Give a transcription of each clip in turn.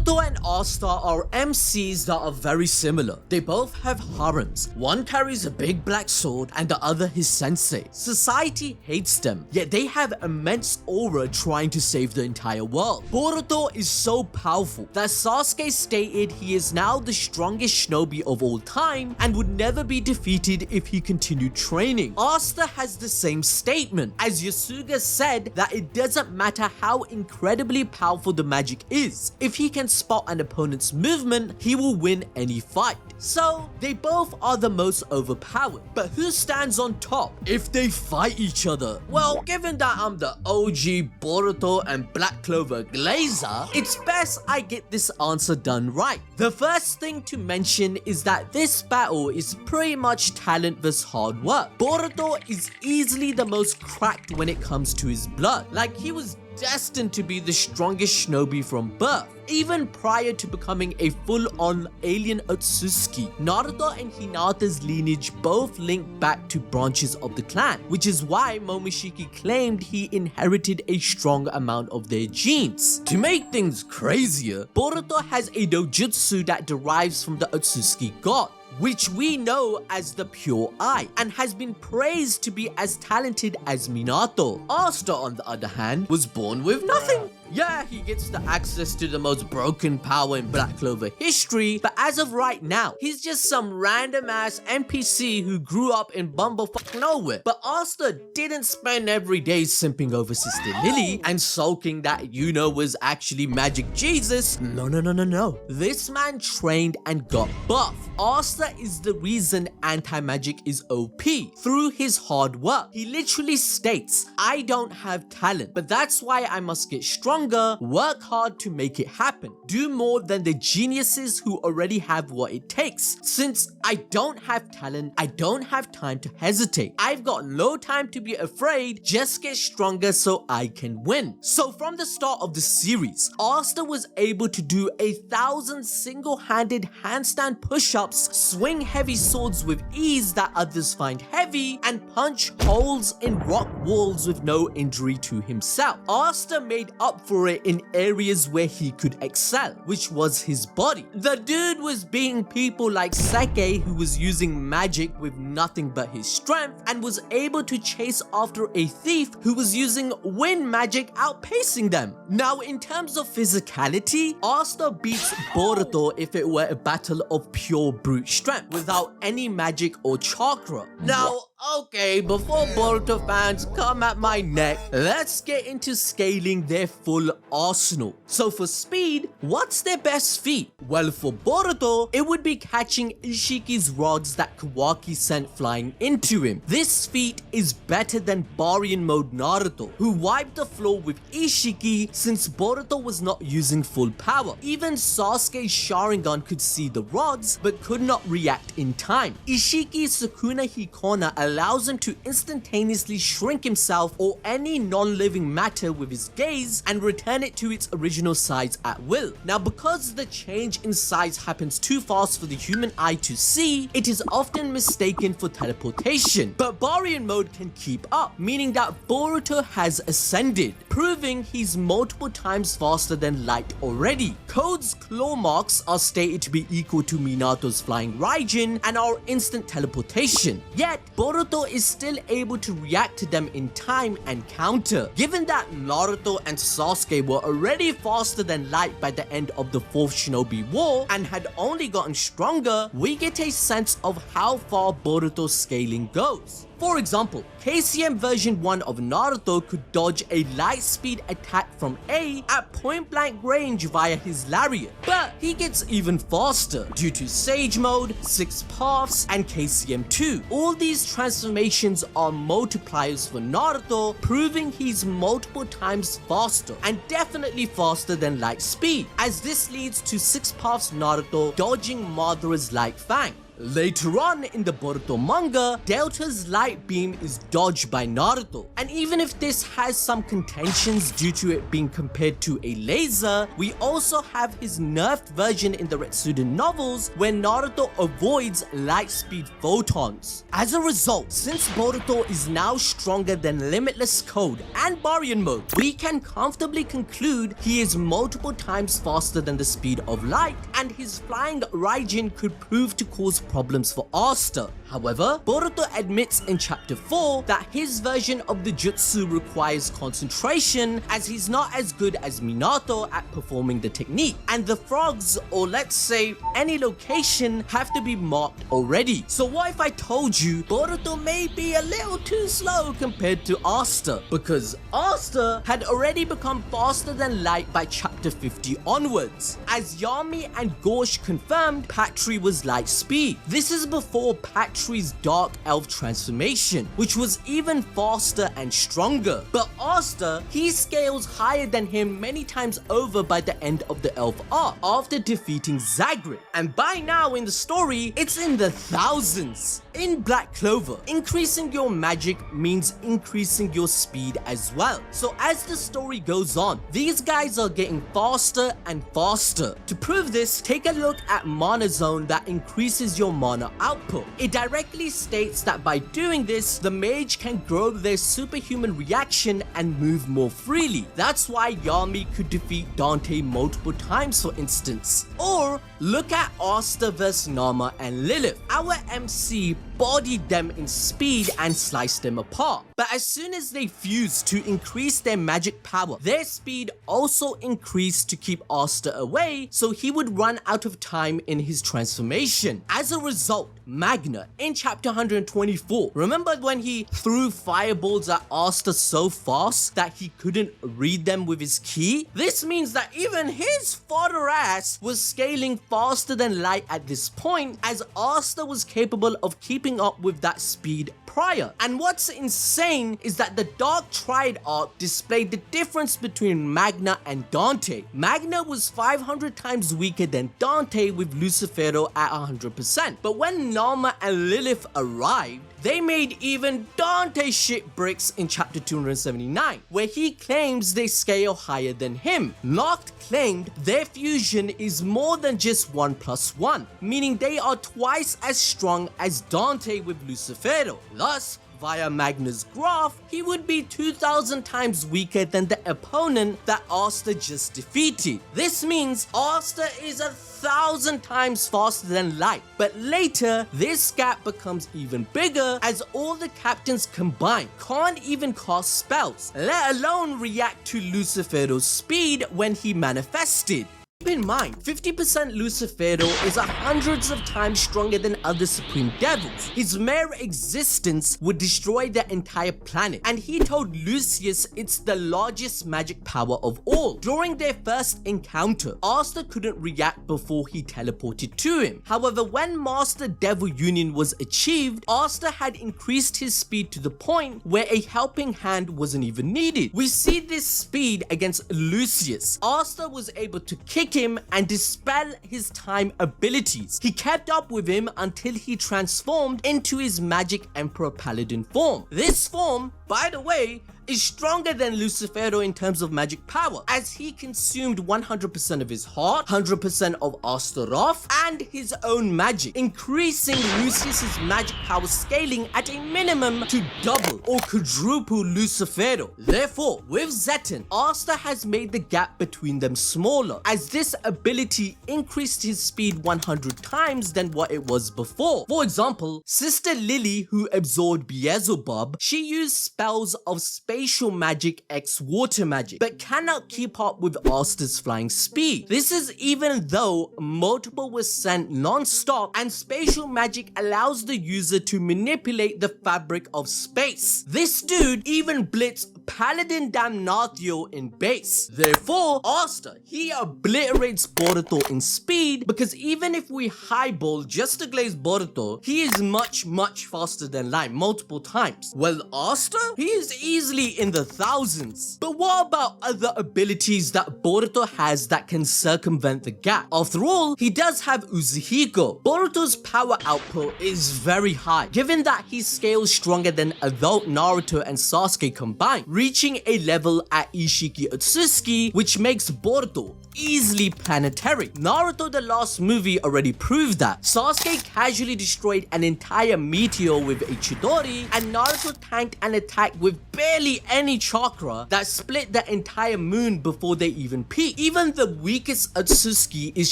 Boruto and Asta are MCs that are very similar. They both have harems. One carries a big black sword and the other his sensei. Society hates them, yet they have immense aura trying to save the entire world. Boruto is so powerful that Sasuke stated he is now the strongest shinobi of all time and would never be defeated if he continued training. Asta has the same statement, as Yasuga said that it doesn't matter how incredibly powerful the magic is. If he can spot an opponent's movement, he will win any fight. So, they both are the most overpowered. But who stands on top if they fight each other? Well, given that I'm the OG Boruto and Black Clover Glazer, it's best I get this answer done right. The first thing to mention is that this battle is pretty much talent vs hard work. Boruto is easily the most cracked when it comes to his blood. Like, he was destined to be the strongest shinobi from birth. Even prior to becoming a full-on alien Otsutsuki, Naruto and Hinata's lineage both link back to branches of the clan, which is why Momoshiki claimed he inherited a strong amount of their genes. To make things crazier, Boruto has a dojutsu that derives from the Otsutsuki god, which we know as the Pure Eye, and has been praised to be as talented as Minato. Asta, on the other hand, was born with nothing. Yeah, he gets the access to the most broken power in Black Clover history, but as of right now, he's just some random ass NPC who grew up in bumblefuck nowhere. But Asta didn't spend every day simping over Sister Lily and sulking that was actually Magic Jesus. No. This man trained and got buff. Asta is the reason anti-magic is OP through his hard work. He literally states, I don't have talent, but that's why I must get stronger, work hard to make it happen, do more than the geniuses who already have what it takes. Since I don't have talent, I don't have time to hesitate. I've got no time to be afraid, just get stronger so I can win. So from the start of the series, Asta was able to do 1,000 single-handed handstand push-ups, swing heavy swords with ease that others find heavy, and punch holes in rock walls with no injury to himself. Asta made up for it in areas where he could excel, which was his body. The dude was beating people like Seke, who was using magic with nothing but his strength, and was able to chase after a thief who was using wind magic, outpacing them. Now, in terms of physicality, Asta beats Boruto if it were a battle of pure brute strength without any magic or chakra. Now, okay, before Boruto fans come at my neck, let's get into scaling their full arsenal. So for speed, what's their best feat? Well, for Boruto, it would be catching Ishiki's rods that Kawaki sent flying into him. This feat is better than Baryon mode Naruto, who wiped the floor with Ishiki since Boruto was not using full power. Even Sasuke's Sharingan could see the rods but could not react in time. Ishiki's Sukuna Hikona allows him to instantaneously shrink himself or any non-living matter with his gaze and return it to its original size at will. Now, because the change in size happens too fast for the human eye to see, it is often mistaken for teleportation. But Baryon mode can keep up, meaning that Boruto has ascended, proving he's multiple times faster than light already. Code's claw marks are stated to be equal to Minato's flying Raijin and our instant teleportation. Yet, Boruto is still able to react to them in time and counter. Given that Naruto and Sasuke were already faster than light by the end of the 4th Shinobi War and had only gotten stronger, we get a sense of how far Boruto's scaling goes. For example, KCM version 1 of Naruto could dodge a light speed attack from A at point blank range via his lariat, but he gets even faster due to Sage Mode, 6 Paths, and KCM 2. All these transformations are multipliers for Naruto, proving he's multiple times faster and definitely faster than light speed, as this leads to 6 Paths Naruto dodging Madara's Light Fang. Later on in the Boruto manga, Delta's light beam is dodged by Naruto. And even if this has some contentions due to it being compared to a laser, we also have his nerfed version in the Retsuden novels where Naruto avoids light speed photons. As a result, since Boruto is now stronger than Limitless Code and Baryon mode, we can comfortably conclude he is multiple times faster than the speed of light, and his flying Raijin could prove to cause problems for Asta. However, Boruto admits in chapter 4 that his version of the jutsu requires concentration, as he's not as good as Minato at performing the technique, and the frogs, or let's say any location, have to be marked already. So what if I told you Boruto may be a little too slow compared to Asta, because Asta had already become faster than light by chapter 50 onwards. As Yami and Gorsh confirmed, Patry was light speed. This is before Patry's dark elf transformation, which was even faster and stronger. But Asta, he scales higher than him many times over by the end of the elf arc, after defeating Zagreus. And by now in the story, it's in the thousands. In Black Clover, increasing your magic means increasing your speed as well. So as the story goes on, these guys are getting faster and faster. To prove this, take a look at Mana Zone that increases your mana output. It directly states that by doing this, the mage can grow their superhuman reaction and move more freely. That's why Yami could defeat Dante multiple times, for instance. Or look at Asta vs Nama and Lilith. Our MC bodied them in speed and sliced them apart. But as soon as they fused to increase their magic power, their speed also increased to keep Asta away, so he would run out of time in his transformation. As a result, Magna in chapter 124, remember when he threw fireballs at Asta so fast that he couldn't read them with his ki? This means that even his fodder ass was scaling faster than light at this point, as Asta was capable of keeping up with that speed prior. And what's insane is that the Dark Triad arc displayed the difference between Magna and Dante. Magna was 500 times weaker than Dante with Lucifero at 100%. But when Nama and Lilith arrived, they made even Dante shit bricks in chapter 279, where he claims they scale higher than him. Noct claimed their fusion is more than just 1+1, meaning they are twice as strong as Dante with Lucifero. Thus, via Magna's graph, he would be 2,000 times weaker than the opponent that Asta just defeated. This means Asta is 1,000 times faster than light. But later, this gap becomes even bigger as all the captains combined can't even cast spells, let alone react to Lucifero's speed when he manifested. Keep in mind, 50% Lucifero is hundreds of times stronger than other Supreme Devils. His mere existence would destroy the entire planet, and he told Lucius it's the largest magic power of all. During their first encounter, Asta couldn't react before he teleported to him. However, when Master Devil Union was achieved, Asta had increased his speed to the point where a helping hand wasn't even needed. We see this speed against Lucius. Asta was able to kick him and dispel his time abilities. He kept up with him until he transformed into his Magic Emperor Paladin form. This form, by the way, is stronger than Lucifero in terms of magic power, as he consumed 100% of his heart, 100% of Astaroth, and his own magic, increasing Lucius's magic power scaling at a minimum to double or quadruple Lucifero. Therefore, with Zeton, Asta has made the gap between them smaller, as this ability increased his speed 100 times than what it was before. For example, Sister Lily, who absorbed Beelzebub, she used spells of spatial magic x water magic, but cannot keep up with Asta's flying speed. This is even though multiple was sent non-stop, and spatial magic allows the user to manipulate the fabric of space. This dude even blitzed Paladin Damnatio in base. Therefore, Asta, he obliterates Boruto in speed because even if we highball just to glaze Boruto, he is much faster than light multiple times. Well, Asta, he is easily in the thousands. But what about other abilities that Boruto has that can circumvent the gap? After all, he does have Uzuhiko. Boruto's power output is very high, given that he scales stronger than adult Naruto and Sasuke combined, reaching a level at Ishiki Otsutsuki, which makes Boruto easily planetary. Naruto the last movie already proved that. Sasuke casually destroyed an entire meteor with a Chidori, and Naruto tanked an attack with barely any chakra that split the entire moon before they even peaked. Even the weakest Otsutsuki is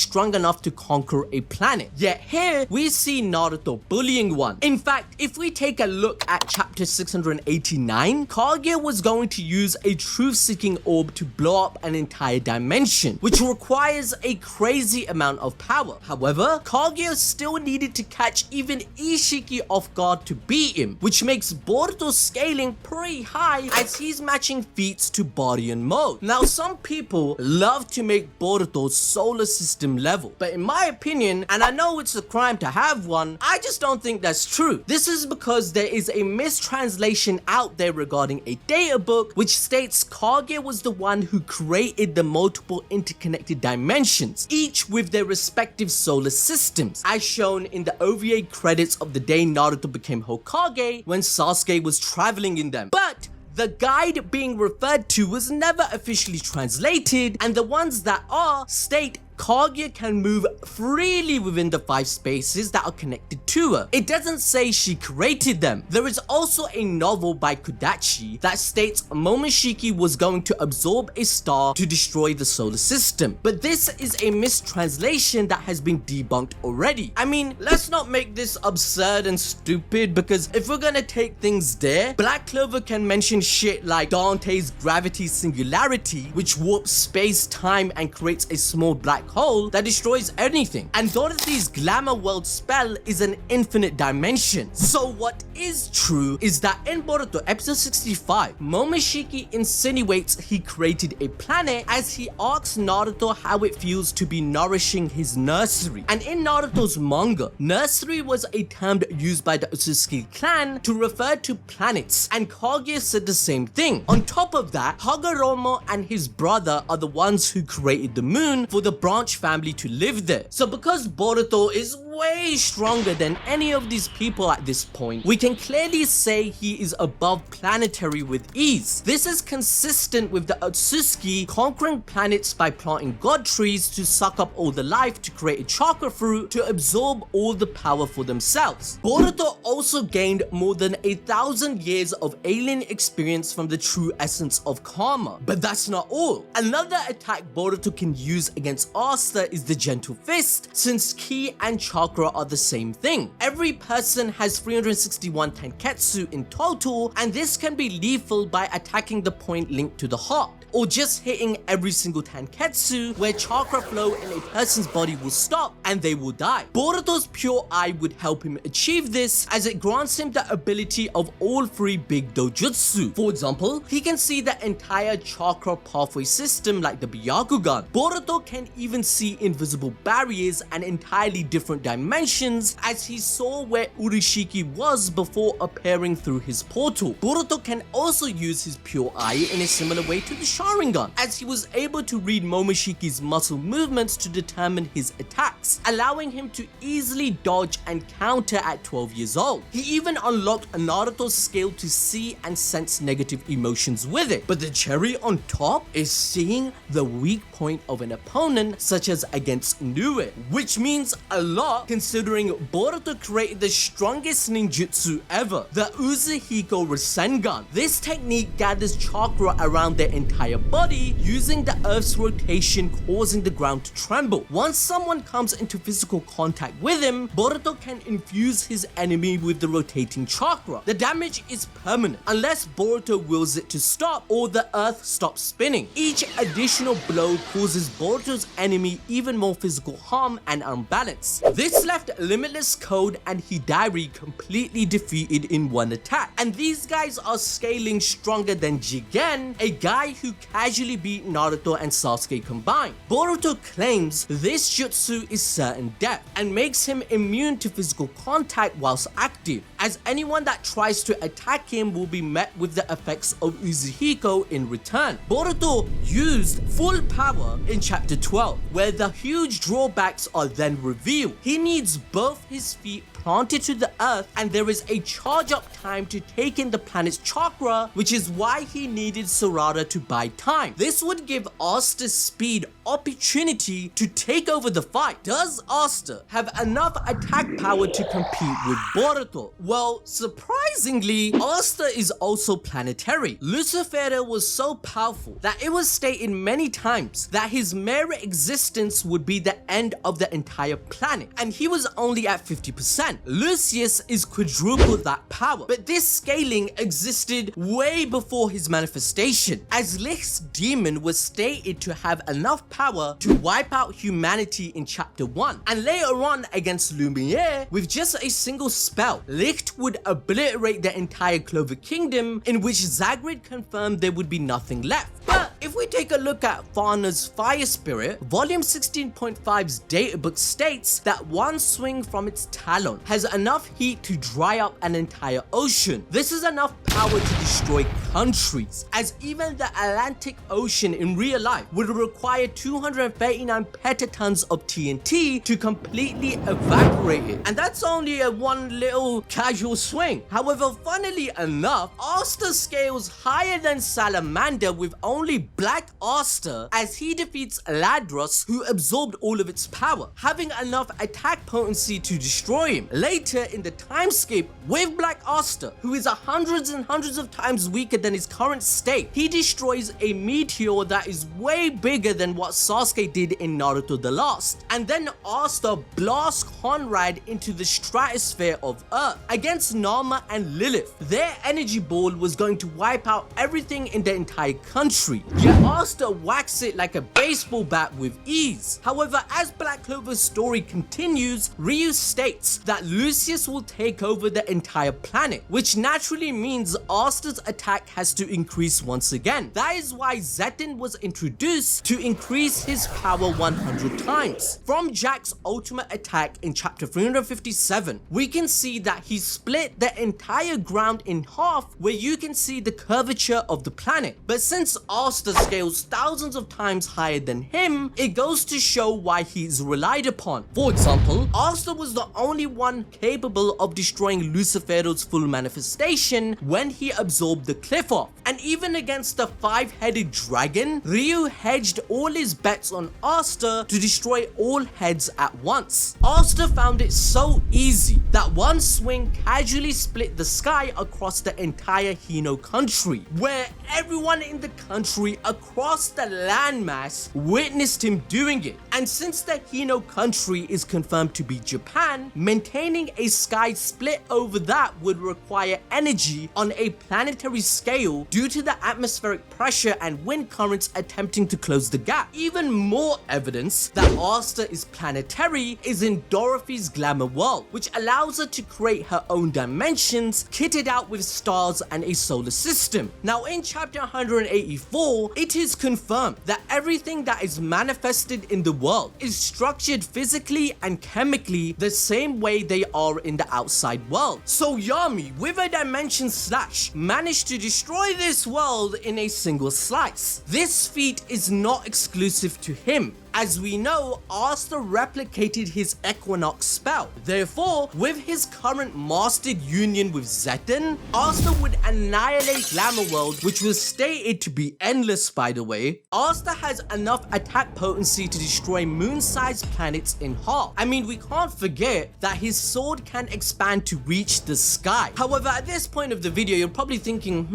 strong enough to conquer a planet. Yet here, we see Naruto bullying one. In fact, if we take a look at chapter 689, Kaguya was going to use a truth-seeking orb to blow up an entire dimension, which requires a crazy amount of power. However, Kaguya still needed to catch even Ishiki off guard to beat him, which makes Boruto's scaling pretty high as he's matching feats to body and mode. Now, some people love to make Boruto solar system level, but in my opinion, and I know it's a crime to have one, I just don't think that's true. This is because there is a mistranslation out there regarding a data book which states Kaguya was the one who created the multiple interconnected dimensions, each with their respective solar systems, as shown in the OVA credits of the day Naruto became Hokage when Sasuke was traveling in them. But the guide being referred to was never officially translated, and the ones that are state Kaguya can move freely within the 5 spaces that are connected to her. It doesn't say she created them. There is also a novel by Kodachi that states Momoshiki was going to absorb a star to destroy the solar system. But this is a mistranslation that has been debunked already. I mean, let's not make this absurd and stupid, because if we're gonna take things there, Black Clover can mention shit like Dante's gravity singularity, which warps space-time and creates a small black hole that destroys anything. And Dorothy's glamour world spell is an infinite dimension. So what is true is that in Boruto episode 65, Momoshiki insinuates he created a planet as he asks Naruto how it feels to be nourishing his nursery. And in Naruto's manga, nursery was a term used by the Otsutsuki clan to refer to planets, and Kaguya said the same thing. On top of that, Hagoromo and his brother are the ones who created the moon for the branch family to live there. So because Boruto is way stronger than any of these people at this point, we can clearly say he is above planetary with ease. This is consistent with the Otsutsuki conquering planets by planting god trees to suck up all the life to create a chakra fruit to absorb all the power for themselves. Boruto also gained more than 1,000 years of alien experience from the true essence of karma. But that's not all. Another attack Boruto can use against Asta is the gentle fist, since ki and chakra are the same thing. Every person has 361 tenketsu in total, and this can be lethal by attacking the point linked to the heart, or just hitting every single tenketsu where chakra flow in a person's body will stop and they will die. Boruto's pure eye would help him achieve this, as it grants him the ability of all 3 big dojutsu. For example, he can see the entire chakra pathway system like the Byakugan. Boruto can even see invisible barriers and entirely different dimensions, as he saw where Urishiki was before appearing through his portal. Boruto can also use his pure eye in a similar way to the Sharingan, as he was able to read Momoshiki's muscle movements to determine his attacks, allowing him to easily dodge and counter at 12 years old. He even unlocked Naruto's skill to see and sense negative emotions with it. But the cherry on top is seeing the weak point of an opponent, such as against Innate, which means a lot considering Boruto created the strongest ninjutsu ever, the Uzuhiko Rasengan. This technique gathers chakra around their entire entire body using the Earth's rotation causing the ground to tremble. Once someone comes into physical contact with him, Boruto can infuse his enemy with the rotating chakra. The damage is permanent unless Boruto wills it to stop or the Earth stops spinning. Each additional blow causes Boruto's enemy even more physical harm and unbalance. This left Limitless Code and Hidari completely defeated in one attack, and these guys are scaling stronger than Jigen, a guy who casually beat Naruto and Sasuke combined. Boruto claims this jutsu is certain death and makes him immune to physical contact whilst active, as anyone that tries to attack him will be met with the effects of Uzuhiko in return. Boruto used full power in chapter 12, where the huge drawbacks are then revealed. He needs both his feet planted to the earth, and there is a charge up time to take in the planet's chakra, which is why he needed Sarada to buy time. This would give Asta speed opportunity to take over the fight. Does Asta have enough attack power to compete with Boruto? Well, surprisingly, Asta is also planetary. Lucifer was so powerful that it was stated many times that his mere existence would be the end of the entire planet, and he was only at 50%. Lucius is quadruple that power, but this scaling existed way before his manifestation, as Licht's demon was stated to have enough power to wipe out humanity in chapter 1, and later on against Lumiere, with just a single spell, Licht would obliterate the entire Clover kingdom, in which Zagrid confirmed there would be nothing left. But if we take a look at Fana's Fire Spirit, volume 16.5's databook states that one swing from its talon has enough heat to dry up an entire ocean. This is enough power to destroy countries, as even the Atlantic Ocean in real life would require 239 petatons of TNT to completely evaporate it, and that's only a one little casual swing. However, funnily enough, Asta scales higher than Salamander with only Black Asta, as he defeats Ladros, who absorbed all of its power, having enough attack potency to destroy him. Later in the timescape, with Black Asta, who is hundreds and hundreds of times weaker than his current state, he destroys a meteor that is way bigger than what Sasuke did in Naruto the Last, and then Asta blasts Conrad into the stratosphere of Earth. Against Nama and Lilith, their energy ball was going to wipe out everything in the entire country, yet Asta whacks it like a baseball bat with ease. However, as Black Clover's story continues, Ryu states that Lucius will take over the entire planet, which naturally means Asta's attack has to increase once again. That is why Zetin was introduced to increase his power 100 times. From Jack's ultimate attack in chapter 357, we can see that he split the entire ground in half, where you can see the curvature of the planet. But since Asta scales thousands of times higher than him, it goes to show why he is relied upon. For example, Asta was the only one capable of destroying Lucifero's full manifestation when he absorbed the cliff off, and even against the 5-headed dragon, Ryu hedged all his bets on Asta to destroy all heads at once. Asta found it so easy that one swing casually split the sky across the entire Hino country, where everyone in the country across the landmass witnessed him doing it. And since the Hino country is confirmed to be Japan, maintaining a sky split over that would require energy on a planetary scale due to the atmospheric pressure and wind currents attempting to close the gap. Even more evidence that Asta is planetary is in Dorothy's glamour world, which allows her to create her own dimensions kitted out with stars and a solar system. Now in chapter 184, it is confirmed that everything that is manifested in the world is structured physically and chemically the same way they are in the outside world. So Yami, with a dimension slash, managed to destroy this world in a single slice. This feat is not exclusive to him, As we know, Asta replicated his Equinox spell. Therefore, with his current mastered union with Zetten, Asta would annihilate Glamour World, which was stated to be endless by the way. Asta has enough attack potency to destroy moon-sized planets in half. I mean, we can't forget that his sword can expand to reach the sky. However, at this point of the video, you're probably thinking,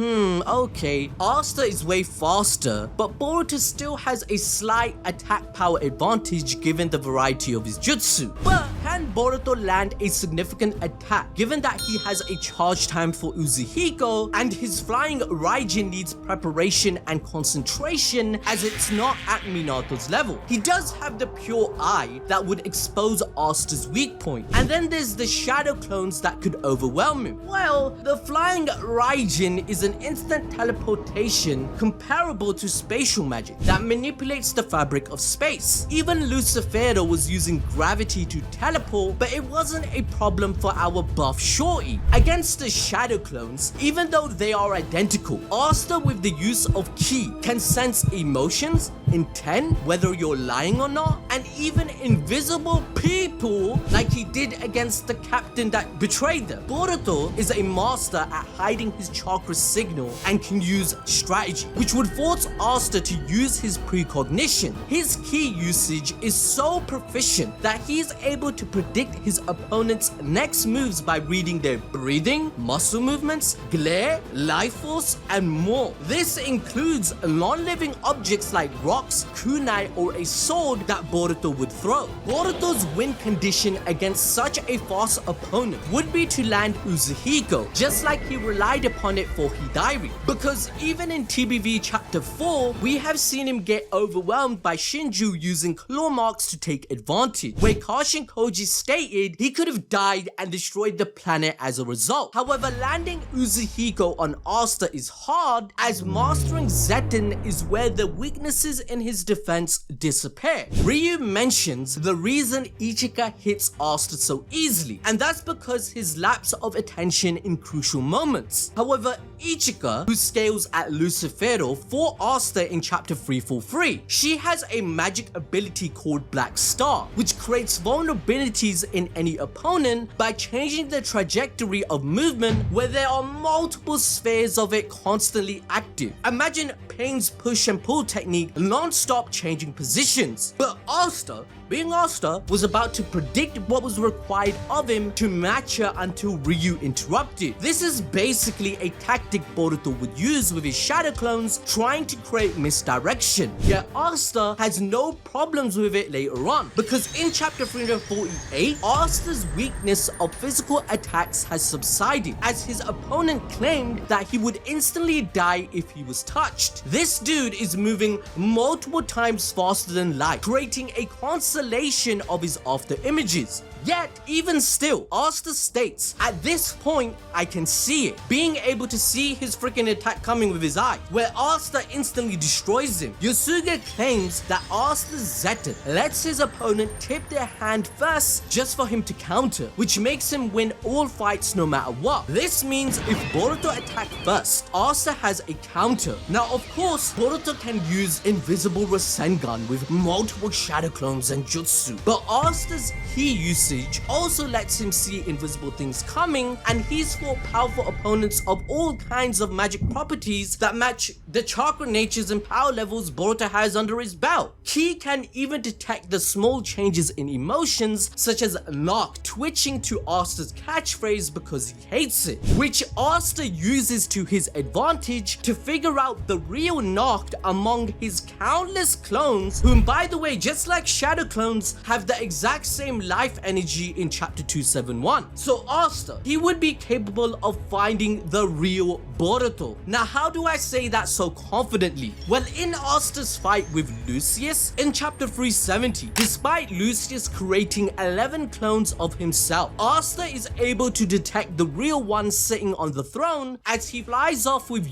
okay, Asta is way faster, but Boruto still has a slight attack power advantage given the variety of his jutsu. But can Boruto land a significant attack given that he has a charge time for Uzuhiko and his flying Raijin needs preparation and concentration as it's not at Minato's level? He does have the pure eye that would expose Asta's weak point, and then there's the shadow clones that could overwhelm him. Well, the flying Raijin is an instant teleportation comparable to spatial magic that manipulates the fabric of space. Even Lucifero was using gravity to teleport, but it wasn't a problem for our buff shorty. Against the shadow clones, even though they are identical, Asta with the use of ki can sense emotions, intent, whether you're lying or not, and even invisible people like he did against the captain that betrayed them. Boruto is a master at hiding his chakra signal and can use strategy, which would force Asta to use his precognition. His ki usage is so proficient that he is able to predict his opponent's next moves by reading their breathing, muscle movements, glare, life force, and more. This includes non-living objects like rocks, kunai, or a sword that Boruto would throw. Boruto's win condition against such a fast opponent would be to land Uzuhiko, just like he relied upon it for Hidari. Because even in TBV chapter 4, we have seen him get overwhelmed by Shinju using claw marks to take advantage, where Kashin Koji stated he could have died and destroyed the planet as a result. However, landing Uzuhiko on Asta is hard, as mastering Zetten is where the weaknesses in his defense disappear. Ryu mentions the reason Ichika hits Asta so easily, and that's because his lapse of attention in crucial moments. However, Ichika, who scales at Lucifero for Asta in chapter 343, she has a magic ability called Black Star, which creates vulnerabilities in any opponent by changing the trajectory of movement where there are multiple spheres of it constantly active. Imagine Pain's push and pull technique non-stop changing positions. But Asta, being Asta, was about to predict what was required of him to match her until Ryu interrupted. This is basically a tactic Boruto would use with his shadow clones, trying to create misdirection. Yet Asta has no problems with it later on, because in chapter 348, Asta's weakness of physical attacks has subsided, as his opponent claimed that he would instantly die if he was touched. This dude is moving multiple times faster than light, creating a constellation of his after images. Yet, even still, Asta states, at this point, I can see it. Being able to see his freaking attack coming with his eye, where Asta instantly destroys him. Yosuke claims that Asta's Zetten lets his opponent tip their hand first just for him to counter, which makes him win all fights no matter what. This means if Boruto attacked first, Asta has a counter. Now, of course, Boruto can use invisible Rasengan with multiple shadow clones and jutsu, but Asta's ki usage also lets him see invisible things coming, and he's fought powerful opponents of all kinds of magic properties that match the chakra natures and power levels Boruto has under his belt. Ki can even detect the small changes in emotions, such as Nock twitching to Asta's catchphrase because he hates it, which Asta uses to his advantage to figure out the real Nock among his countless clones, whom, by the way, just like shadow clones, have the exact same life energy in chapter 271. So Asta, he would be capable of finding the real Boruto. Now, how do I say that so confidently? Well, in Asta's fight with Lucius in chapter 370, despite Lucius creating 11 clones of himself, Asta is able to detect the real one sitting on the throne as he flies off with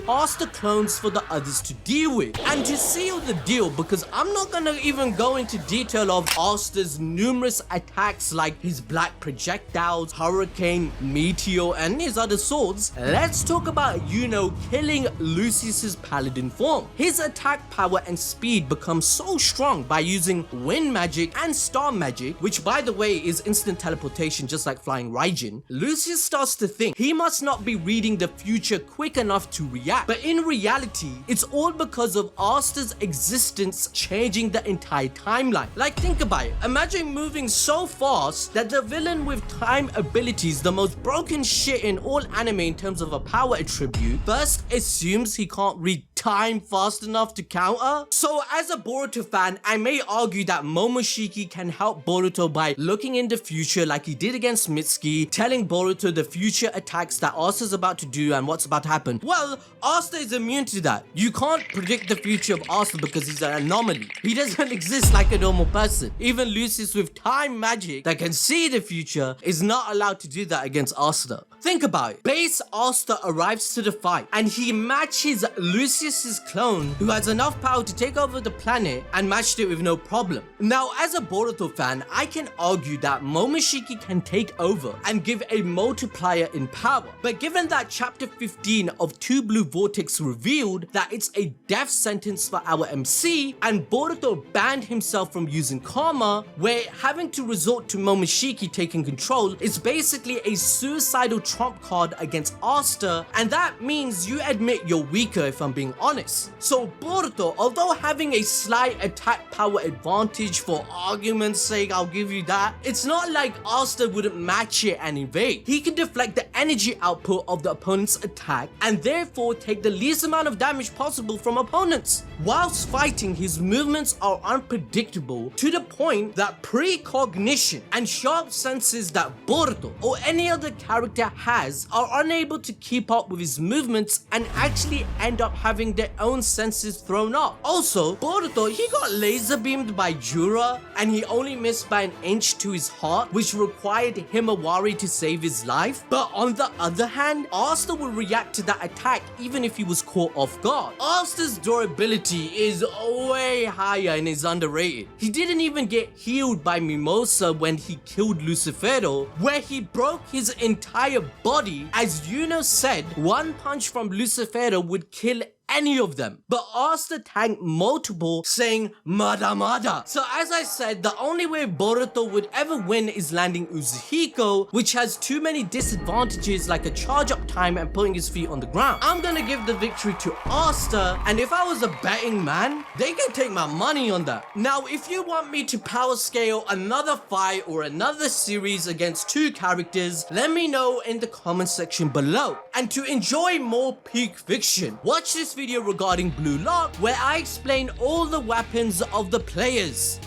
past the clones for the others to deal with. And to seal the deal, because I'm not gonna even go into detail of Asta's numerous attacks attacks like his black projectiles, hurricane, meteor, and his other swords, let's talk about Yuno killing Lucius's paladin form. His attack power and speed become so strong by using wind magic and star magic, which by the way is instant teleportation just like flying Raijin. Lucius starts to think he must not be reading the future quick enough to react, but in reality it's all because of Asta's existence changing the entire timeline. Like, think about it, imagine moving so fast that the villain with time abilities, the most broken shit in all anime in terms of a power attribute, first assumes he can't read time fast enough to counter. So as a Boruto fan, I may argue that Momoshiki can help Boruto by looking in the future like he did against Mitsuki, telling Boruto the future attacks that Asta's about to do and what's about to happen. Well, Asta is immune to that. You can't predict the future of Asta because he's an anomaly. He doesn't exist like a normal person. Even Lucius with time magic that can see the future is not allowed to do that against Asta. Think about it. Base Asta arrives to the fight and he matches Lucius's clone who has enough power to take over the planet and matched it with no problem. Now, as a Boruto fan, I can argue that Momoshiki can take over and give a multiplier in power. But given that chapter 15 of Two Blue Vortex revealed that it's a death sentence for our MC and Boruto banned himself from using karma, where having to resort to Momoshiki taking control is basically a suicidal trump card against Asta, and that means you admit you're weaker if I'm being honest. So Boruto, although having a slight attack power advantage for argument's sake, I'll give you that, it's not like Asta wouldn't match it and evade. He can deflect the energy output of the opponent's attack and therefore take the least amount of damage possible from opponents. Whilst fighting, his movements are unpredictable to the point that precognition and sharp senses that Boruto or any other character has are unable to keep up with his movements and actually end up having their own senses thrown off. Also, Boruto, he got laser beamed by Jura and he only missed by an inch to his heart, which required Himawari to save his life. But on the other hand, Asta will react to that attack even if he was caught off guard. Asta's durability is way higher and is underrated. He didn't even get healed by Mimosa when he killed Lucifero, where he broke his entire body. As Yuno said, one punch from Lucifero would kill any of them, but Asta tanked multiple, saying "Mada Mada." So as I said, the only way Boruto would ever win is landing Uzuhiko, which has too many disadvantages like a charge up time and putting his feet on the ground. I'm gonna give the victory to Asta, and if I was a betting man, they can take my money on that. Now, if you want me to power scale another fight or another series against two characters, let me know in the comment section below. And to enjoy more peak fiction, watch this video regarding Blue Lock, where I explain all the weapons of the players.